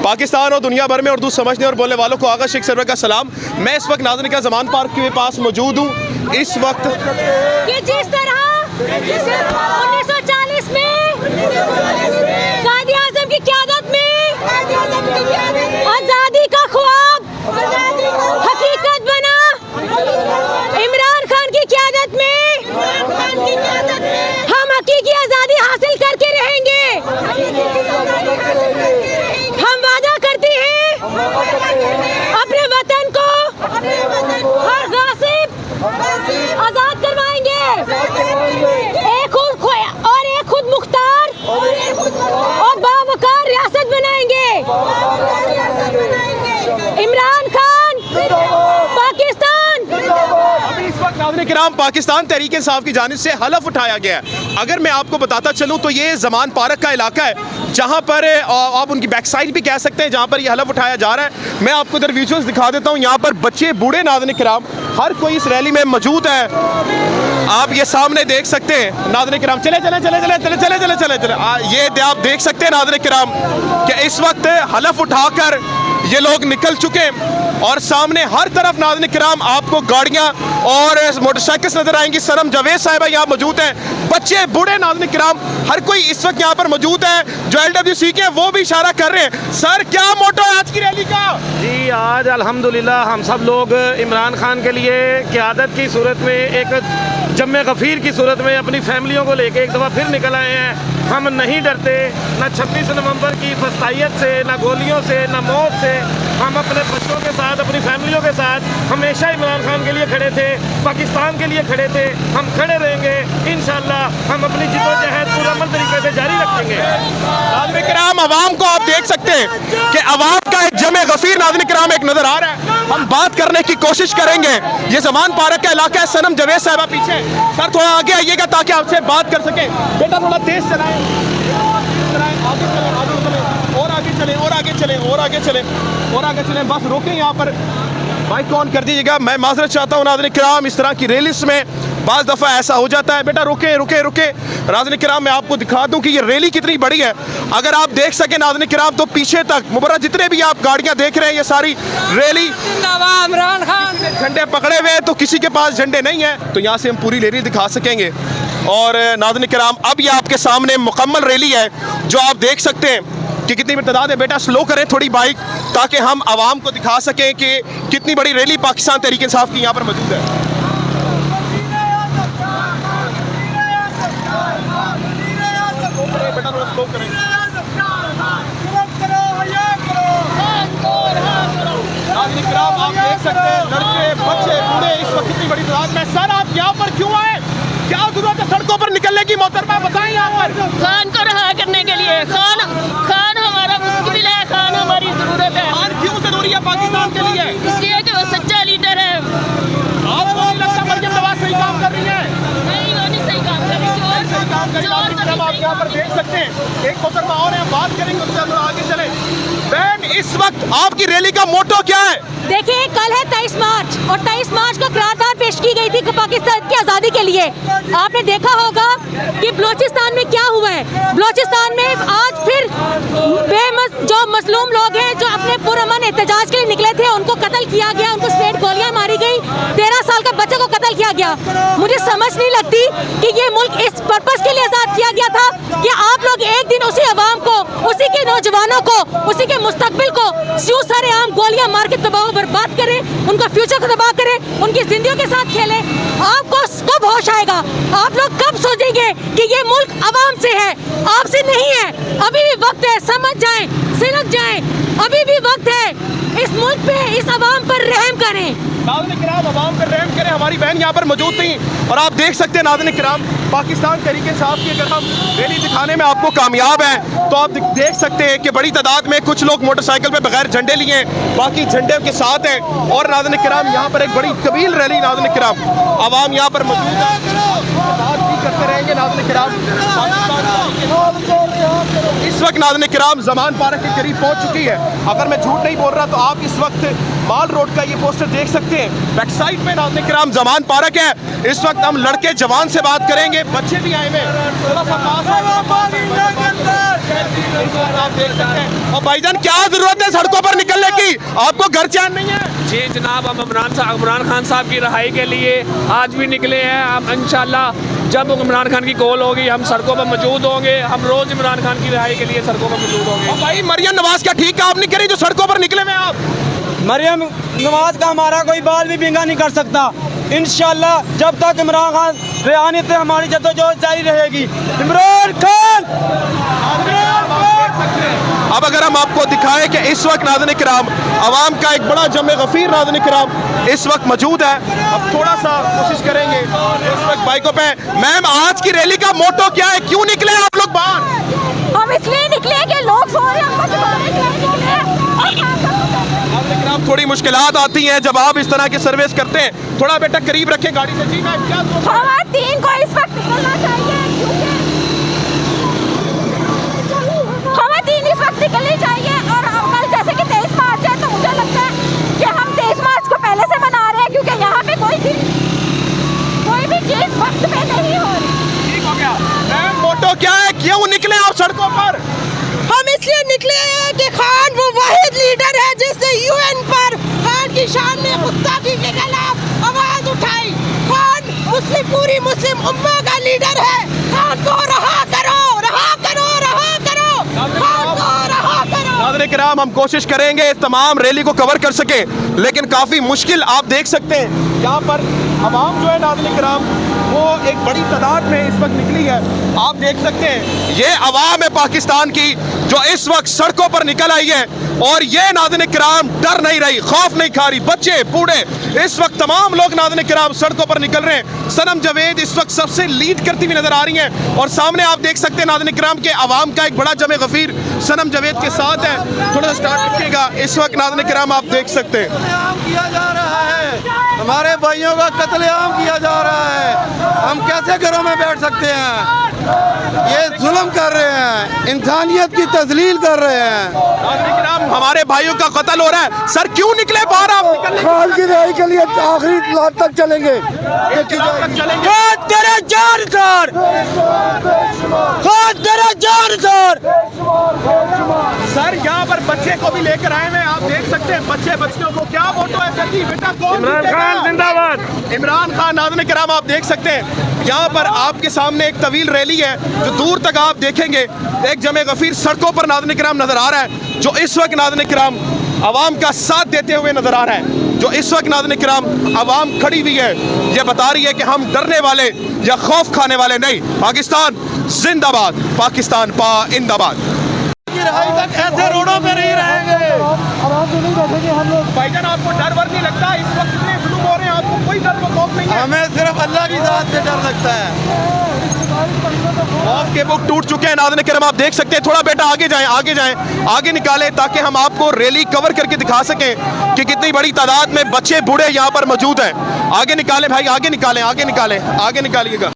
पाकिस्तान और दुनिया भर में उर्दू समझने और बोलने वालों को आगा शेख सरवर का सलाम। मैं इस वक्त नाज़रीन का ज़मान पार्क के पास मौजूद हूँ। इस वक्त कि जिस तरह 1940 में कायद आज़म की क़यादत में आज़ादी का ख्वाब हकीकत बना, इमरान खान की क़यादत में हम हकीकी आज़ादी हासिल करके रहेंगे। हम वादा करते हैं अपने वतन को हर गासिब आज़ाद करवाएंगे, एक खुद मुख्तार और बावकार रियासत बनाएंगे। इमरान खान पाकिस्तान। इस वक्त नाज़रीन किराम पाकिस्तान तहरीक इंसाफ की जानिब से हलफ उठाया गया है। अगर मैं आपको बताता चलूँ तो ये ज़मान पार्क का इलाका है जहाँ पर आप उनकी बैक साइड भी कह सकते हैं जहाँ पर ये हलफ उठाया जा रहा है। मैं आपको इधर विजुअल्स दिखा देता हूँ। यहाँ पर बच्चे बूढ़े नाज़रीन किराम हर कोई इस रैली में मौजूद है। आप ये सामने देख सकते हैं नाज़रीन किराम, चले चले चले चले चले चले चले चले चले ये आप देख सकते हैं नाज़रीन किराम कि इस वक्त हलफ उठाकर ये लोग निकल चुके हैं और सामने हर तरफ नाज़रीन किराम आपको गाड़ियाँ और मोटरसाइकिल्स नजर आएंगी। सरम जावेद साहिबा यहाँ मौजूद हैं, बच्चे बूढ़े नाज़रीन किराम हर कोई इस वक्त यहाँ पर मौजूद है। जो LWC के वो भी इशारा कर रहे हैं। सर क्या मोटो है आज की रैली का? जी आज अल्हम्दुलिल्लाह हम सब लोग इमरान खान के लिए क़यादत की सूरत में एक जम्मे गफ़ीर की सूरत में अपनी फैमिलियों को लेके एक दफ़ा फिर निकल आए हैं। हम नहीं डरते न 26 नवंबर की फस्तायत से, न गोलियों से, न मौत से। हम अपने बच्चों के साथ, अपनी फैमिलियों के साथ हमेशा इमरान खान के लिए खड़े थे, पाकिस्तान के लिए खड़े थे, हम खड़े रहेंगे इंशाअल्लाह। हम अपनी जिद्दोजहद पूरा तरीके से जारी रखेंगे। नाज़रीन किराम अवाम को आप देख सकते हैं कि अवाम का एक जमे गफीर नाज़रीन किराम एक नजर आ रहा है। हम बात करने की कोशिश करेंगे। ये ज़मान पार्क का इलाका है। सनम जावेद साहिबा पीछे, सर थोड़ा आगे आइएगा ताकि आपसे बात कर सके। बेटा थोड़ा तेज चलाएं, आगे चलें, आगे चलें, और आगे चलें, और आगे चलें, और आगे चलें, और आगे चलें। बस रोकें यहाँ पर, बाइक ऑन कर दीजिएगा। मैं माजरत चाहता हूँ नाज़रीन किराम, इस तरह की रैलीज में बाज़ दफ़ा ऐसा हो जाता है। बेटा रुके रुके रुके। नाज़रीन किराम मैं आपको दिखा दूं कि ये रैली कितनी बड़ी है। अगर आप देख सके नाज़रीन किराम तो पीछे तक मुबर्रा जितने भी आप गाड़ियां देख रहे हैं ये सारी रैली इमरान खान झंडे पकड़े हुए हैं, तो किसी के पास झंडे नहीं है तो यहाँ से हम पूरी रैली दिखा सकेंगे। और नाज़रीन किराम अब ये आपके सामने मुकम्मल रैली है जो आप देख सकते हैं कि कितनी तादाद है। बेटा स्लो करें थोड़ी बाइक ताकि हम आवाम को दिखा सकें कि कितनी बड़ी रैली पाकिस्तान तहरीक इंसाफ की यहाँ पर मौजूद है। बेटा थोड़ा स्लो करें। नाज़रीन किराम आप देख सकते हैं लड़के बच्चे बूढ़े इस वक्त कितनी बड़ी तादाद में। सर आप यहाँ पर क्यों आए? क्या जरूरत है सड़कों पर निकलने की? मोहतरमा बताएं यहाँ पर। खान को रहा करने के लिए। खान हमारा मुस्तकबिल है, खान हमारी जरूरत है। खान क्यों जरूरी है पाकिस्तान के लिए? इसलिए कि वो सच्चा लीडर है। आपको नहीं लगता मरियम नवाज सही काम कर रही है? नहीं, वो नहीं सही काम कर रही। सही काम कर रही है। आप यहाँ पर देख सकते हैं एक मोहतरमा और है, बात करेंगे उससे हम आगे चले। बहन इस वक्त आपकी रैली का मोटो क्या है? देखिए कल है 23 मार्च और 23 मार्च को करारदाद पेश की गई थी पाकिस्तान की आज़ादी के लिए। आपने देखा होगा कि बलूचिस्तान में क्या हुआ है। बलूचिस्तान में आज फिर जो मजलूम लोग हैं जो अपने पुरअमन एहतजाज के लिए निकले थे उनको कत्ल किया गया, उनको स्ट्रेट गोलियां मारी गई, 13 साल का बच्चे को कत्ल किया गया। मुझे समझ नहीं लगती कि ये मुल्क इस पर्पस के लिए आज़ाद किया गया था कि आप लोग एक दिन उसी अवाम को, उसी के नौजवानों को, उसी के मुस्तकबिल को यूं सारे आम गोलियां मार के तबाह बर्बाद करें, उनका फ्यूचर को तबाह करें, उनकी जिंदगियों के साथ खेलें। आपको कब होश आएगा? आप लोग कब सोचेंगे कि ये मुल्क अवाम से है, आपसे नहीं है? अभी भी वक्त है, समझ जाएं, सिलक जाएं, अभी भी वक्त है। इस मुल्क पे, इस अवाम पर रहम करें। नाज़रीन किराम अवाम पर रहम करें। हमारी बहन यहाँ पर मौजूद थी और आप देख सकते हैं नाज़रीन किराम पाकिस्तान तहरीक इंसाफ की अगर हम रैली दिखाने में आपको कामयाब हैं तो आप देख सकते हैं कि बड़ी तादाद में कुछ लोग मोटरसाइकिल पे बगैर झंडे लिए हैं, बाकी झंडे के साथ हैं। और नाज़रीन किराम यहाँ पर एक बड़ी कबील रैली नाज़रीन किराम अवाम यहाँ पर मौजूद है। करते रहेंगे नाज़रीन किराम। इस वक्त नाज़रीन किराम ज़मान पार्क के करीब पहुंच चुकी है। अगर मैं झूठ नहीं बोल रहा तो आप इस वक्त माल रोड का ये पोस्टर देख सकते हैं। बैक साइड में नाज़रीन किराम ज़मान पार्क है। इस वक्त हम लड़के जवान से बात करेंगे, बच्चे भी आए हुए हैं, थोड़ा सा पास आप देख सकते हैं। और भाईजान क्या जरूरत है सड़कों पर निकलने की, आपको घर चैन नहीं है? जी जनाब, हम इमरान खान साहब की रहाई के लिए आज भी निकले हैं। हम इंशाल्लाह जब इमरान खान की कॉल होगी हम सड़कों पर मौजूद होंगे। हम रोज इमरान खान की रहाई के लिए सड़कों पर मौजूद होंगे। और भाई मरियम नवाज क्या ठीक काम नहीं करी जो सड़कों पर निकले हुए आप? मरियम नवाज का हमारा कोई बाल भी बिंगा नहीं कर सकता। इंशाल्लाह जब तक इमरान खान रियासत है हमारी जद्दोजहद जारी रहेगी। इमरान खान। अब अगर हम आपको दिखाएं कि इस वक्त नाज़रीन किराम आवाम का एक बड़ा जमे गफीर नाज़रीन किराम इस वक्त मौजूद है। अब थोड़ा सा कोशिश करेंगे इस वक्त बाइकों पे। मैम आज की रैली का मोटो क्या है, क्यों निकले आप लोग बाहर? हम इसलिए निकले कि लोग सो रहे हैं, आप थोड़ी मुश्किलात आती हैं जब आप इस तरह की सर्विस करते हैं। थोड़ा बेटा करीब रखें गाड़ी से। जी मैम क्या खवातीन को इस वक्त निकलना चाहिए, खवातीन इस वक्त निकलनी चाहिए। और कल जैसे कि 23 मार्च है तो मुझे लगता है कि हम 23 मार्च को पहले से मना रहे हैं क्योंकि यहाँ पे कोई भी चीज वक्त पे नहीं हो रही। ठीक हो गया। मैम मोटो क्या है, क्यों निकले आप सड़कों पर? हम इसलिए निकले हैं कि खान वो वाहिद लीडर है जिसने यूएन पर खान की शान में गुस्ताखी के खिलाफ आवाज उठाई। खान पूरी मुस्लिम उम्मा का लीडर है। खान को रहा करो, रहा करो, रहा करो, खान को रहा करो। नाज़रीन किराम हम कोशिश करेंगे तमाम रैली को कवर कर सके, लेकिन काफ़ी मुश्किल। आप देख सकते हैं यहाँ पर आवाम जो है नाज़रीन किराम वो एक बड़ी तादाद में इस वक्त निकली है। आप देख सकते हैं ये आवाम है पाकिस्तान की जो इस वक्त सड़कों पर निकल आई है। और ये नाज़रीन किराम डर नहीं रही, खौफ नहीं खा रही। बच्चे बूढ़े इस वक्त तमाम लोग नाज़रीन किराम सड़कों पर निकल रहे हैं। सनम जावेद इस वक्त सबसे लीड करती हुई नजर आ रही हैं। और सामने आप देख सकते हैं नाज़रीन किराम के आवाम का एक बड़ा जमे गफीर सनम जावेद के साथ है। थोड़ा सा स्टार्ट रखिएगा। इस वक्त नाज़रीन किराम आप देख सकते हैं किया जा रहा है, हमारे भाइयों का कत्लेआम किया जा रहा है। हम कैसे घरों में बैठ सकते हैं? ये जुल्म कर रहे हैं, इंसानियत की तजलील कर रहे हैं। नाज़रीन किराम हमारे भाइयों का कत्ल हो रहा है। सर क्यों निकले बाहर आप? खान की रहाई के लिए आखिरी लाट तक चलेंगे। तेरा जान सर, तेरा जान सर। सर यहाँ पर बच्चे को भी लेकर आए हैं। आप देख सकते हैं बच्चों को क्या वोटो है सर जी? बेटा कौन इमरान खान जिंदाबाद। इमरान खान। नाज़रीन किराम आप देख सकते हैं यहाँ पर आपके सामने एक तवील रैली है जो दूर तक आप देखेंगे एक जमे गफीर सड़कों पर नाज़रीन किराम नजर आ रहा है, जो इस वक्त नाज़रीन किराम आवाम का साथ देते हुए नजर आ रहा है। जो इस वक्त नाज़रीन किराम आवाम खड़ी हुई है, ये बता रही है कि हम डरने वाले या खौफ खाने वाले नहीं। पाकिस्तान जिंदाबाद, पाकिस्तान पाइंदाबाद। रहाई तक ऐसे रोडों पे नहीं रहेंगे। भाईजान आपको डर वर नहीं लगता? इस वक्त इतने जुल्म हो रहे हैं, आपको कोई डर व खौफ नहीं है? हमें सिर्फ अल्लाह की जात से डर लगता है। खौफ के बुक टूट चुके हैं नाज़रीन किराम आप देख सकते हैं। थोड़ा बेटा आगे जाएं, आगे निकालें ताकि हम आपको रैली कवर करके दिखा सकें कि कितनी बड़ी तादाद में बच्चे बूढ़े यहाँ पर मौजूद हैं। आगे निकालें भाई, आगे निकालिएगा।